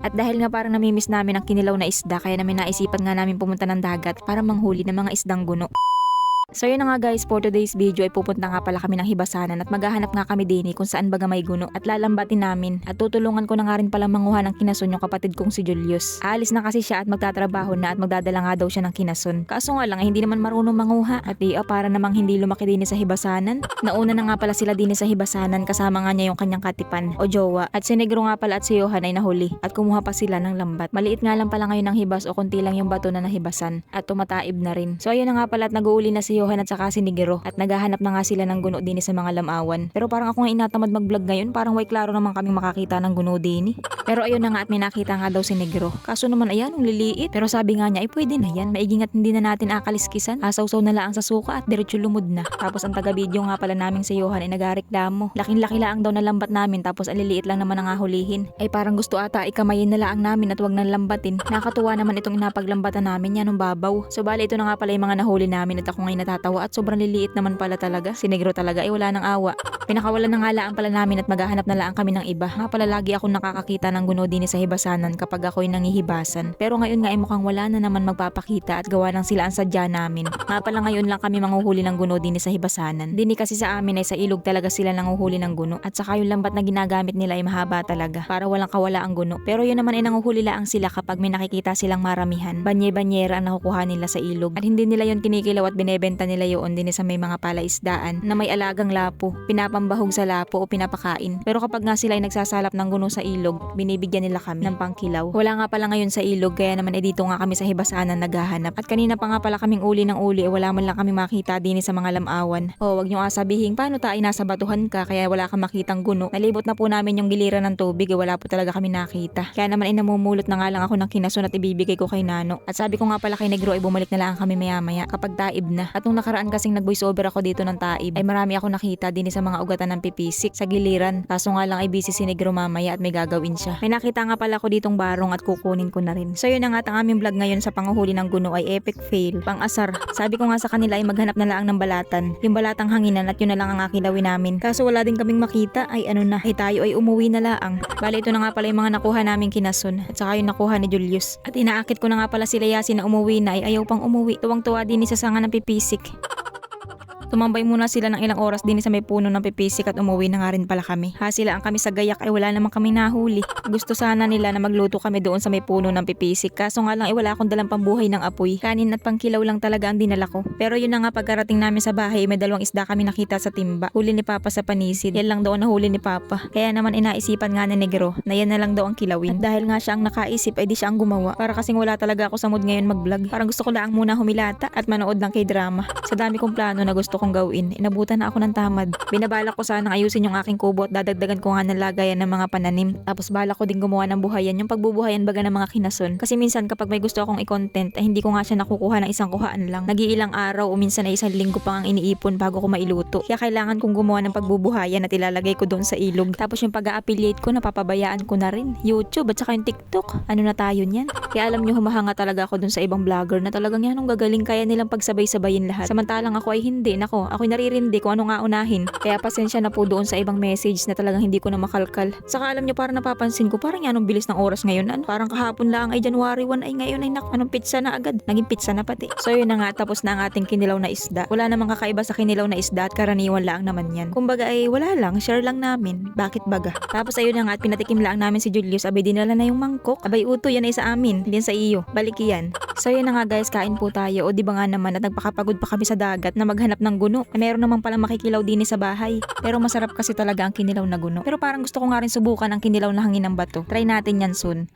At dahil nga parang namimiss namin ang kinilaw na isda, kaya namin naisipan nga namin pumunta ng dagat para manghuli ng mga isdang guno. So yun na nga guys, for today's video ay pupunta nga pala kami ng Hibasanan at maghahanap nga kami din kung saan baga may guno at lalambatin namin at tutulungan ko na nga rin pala manguha ng kinason yung kapatid kong si Julius. Aalis na kasi siya at magtatrabaho na at magdadala nga daw siya ng kinason. Kaso nga lang hindi naman marunong manguha at para namang hindi lumaki din sa Hibasanan. Nauna na nga pala sila din sa Hibasanan kasama nga niya yung kanyang katipan o jowa at si Negro nga pala at si Johan ay nahuli at kumuha pa sila ng lambat. Maliit nga lang pala ngayon ng hibas o konti lang yung bato na nahibasan at tumataib na rin. So ayun na nga pala at nag-uuli na si Johan at saka si Negro at naghahanap na nga sila ng guno din sa mga lamawan. Pero parang ako nga inatamad mag-vlog ngayon, parang way klaro naman kaming makakita ng guno din. Pero ayun na nga at may nakita nga daw si Negro. Kaso naman ayan, ang liliit. Pero sabi nga niya ay pwede na yan, maiging at hindi na natin akaliskisan. Asawsaw na lang sa suka at diretso lumod na. Tapos ang taga-video nga pala naming si Johan ay nagareklamo. Laking-laki lang daw na lambat namin tapos aliliit lang naman ang hulihin. Ay parang gusto ata ikamayin na lang namin at wag nang lambatin. Nakatuwa naman itong inapaglambatan namin yan ng babaw. So bali ito na nga pala yung mga nahuli namin at ako ngayon natatawa at sobrang liliit naman pala talaga. Si Negro talaga ay wala ng awa. Pinakawalan na nga lang pala namin at maghahanap na lang kami ng iba. Nga pala lagi ako nakakakita ng guno din sa Hibasanan kapag ako'y nangihibasan. Pero ngayon nga ay mukhang wala na naman magpapakita at gawa ng sila ang sadya namin. Nga pala ngayon lang kami manghuhuli ng guno din sa Hibasanan. Dini kasi sa amin ay sa ilog talaga sila nanguhuli ng guno at saka yung lambat na ginagamit nila ay mahaba talaga para walang kawala ang guno. Pero yun naman ay nanguhuli lang sila kapag may nakikita silang maramihan. Banye-banyera ang nakukuha nila sa ilog. At hindi nila yun kinikilaw at binebenta nila yun din sa may mga palaisdaan na may alagang lapo. Pinapambahog sa lapo o pinapakain. Pero kapag nga sila ay nagsasalap ng guno sa ilog, binibigyan nila kami ng pangkilaw. Wala nga pala ngayon sa ilog kaya naman dito nga kami sa Hibasanan naghahanap. At kanina pa nga pala kaming uli ng uli wala man lang kami makita din sa mga lamawan. O wag niyo sabihin paano tayo nasa batuhan ka kaya wala kang makitang guno. Nalibot na po namin yung giliran ng tubig wala po talaga kami nakita. Kaya naman namumulot na nga lang ako ng kinason at ibibigay ko kay Nano. At sabi ko nga pala kay Negro ay bumalik na lang kami maya-maya kapag taib na. At nung nakaraan kasing nag-voice over ako dito ng taib ay marami ako nakita din sa mga ugatan ng pipisik sa giliran. Kaso nga lang ay busy si Negro mamaya at may gagawin siya. May nakita nga pala ako ditong barong at kukunin ko na rin. So yun na nga ang aming vlog ngayon sa panguhuli ng guno ay epic fail. Pang-asar. Sabi ko nga sa kanila ay maghanap na lang ng balatan. Yung balatang hanginan at yun na lang ang akilawin namin. Kaso wala din kaming makita ay ano na ay tayo ay umuwi na laang. Bale ito na nga pala yung mga nakuha naming kinason at saka yung nakuha ni Julius. At inaakit ko na nga pala sila Yasin na umuwi na ay ayaw pang umuwi. Tuwang-tuwa din sa sanga ng pipisik. Tumambay muna sila ng ilang oras din sa may puno ng pipisik at umuwi na nga rin pala kami. Sila ang kami sa gayak ay wala namang kami nahuli. Gusto sana nila na magluto kami doon sa may puno ng pipisik. Kaso nga lang wala akong dalang pambuhay ng apoy. Kanin at pangkilaw lang talaga ang dinala ko. Pero yun na nga pagkarating namin sa bahay may dalawang isda kami nakita sa timba. Huli ni Papa sa panisid. Yan lang daw ang nahuli ni Papa. Kaya naman inaisipan nga ni Negro na yan na lang daw ang kilawin. At dahil nga siya ang nakaisip ay di siya ang gumawa. Para kasing wala talaga ako sa mood ngayon mag-vlog. Parang gusto ko lang muna humilata at manood ng K-drama. Sa dami kong plano na gusto kong gawin, inabutan na ako ng tamad. Binabalak ko sanang ayusin yung aking kubo at dadagdagan ko nga ng lagayan ng mga pananim. Tapos balak ko din gumawa ng buhayan, yung pagbubuhayan baga ng mga kinason. Kasi minsan kapag may gusto akong i-content ay hindi ko nga siya nakukuha ng isang kuhaan lang. Nag-iilang araw o minsan ay isang linggo pa ang iniipon bago ko mailuto. Kaya kailangan kong gumawa ng pagbubuhayan at ilalagay ko doon sa ilog. Tapos yung pag-a-affiliate ko napapabayaan ko na rin. YouTube at saka yung TikTok. Ano na tayo niyan? Kaya alam nyo humahanga talaga ako doon sa ibang vlogger na talagang yan ang gagaling kaya nilang pagsabay-sabayin lahat. Samantalang ako ay hindi. Nako, ako'y naririndi kung ano nga unahin. Kaya pasensya na po doon sa ibang message na talagang hindi ko na makalkal. Saka alam nyo parang napapansin ko parang yan ang bilis ng oras ngayon. Ano? Parang kahapon lang ay January 1 ay ngayon ay anong pizza na agad. Naging pizza na pati. So yun na nga tapos na ang ating kinilaw na isda. Wala namang kakaiba sa kinilaw na isda at karaniwan lang naman yan. Kumbaga ay wala lang. Share lang namin. Bakit baga? Tapos ayun na nga at pinatikim lang namin si Julius. Abay dinala na yung mangkok. Abay uto yan ay sa amin. Hindi sa iyo. Balik yan. So yun na nga guys, kain po tayo. O di ba nga naman at nagpakapagod pa kami sa dagat na maghanap ng guno. Meron naman palang makikilaw din sa bahay. Pero masarap kasi talaga ang kinilaw na guno. Pero parang gusto ko nga rin subukan ang kinilaw na hangin ng bato. Try natin yan soon.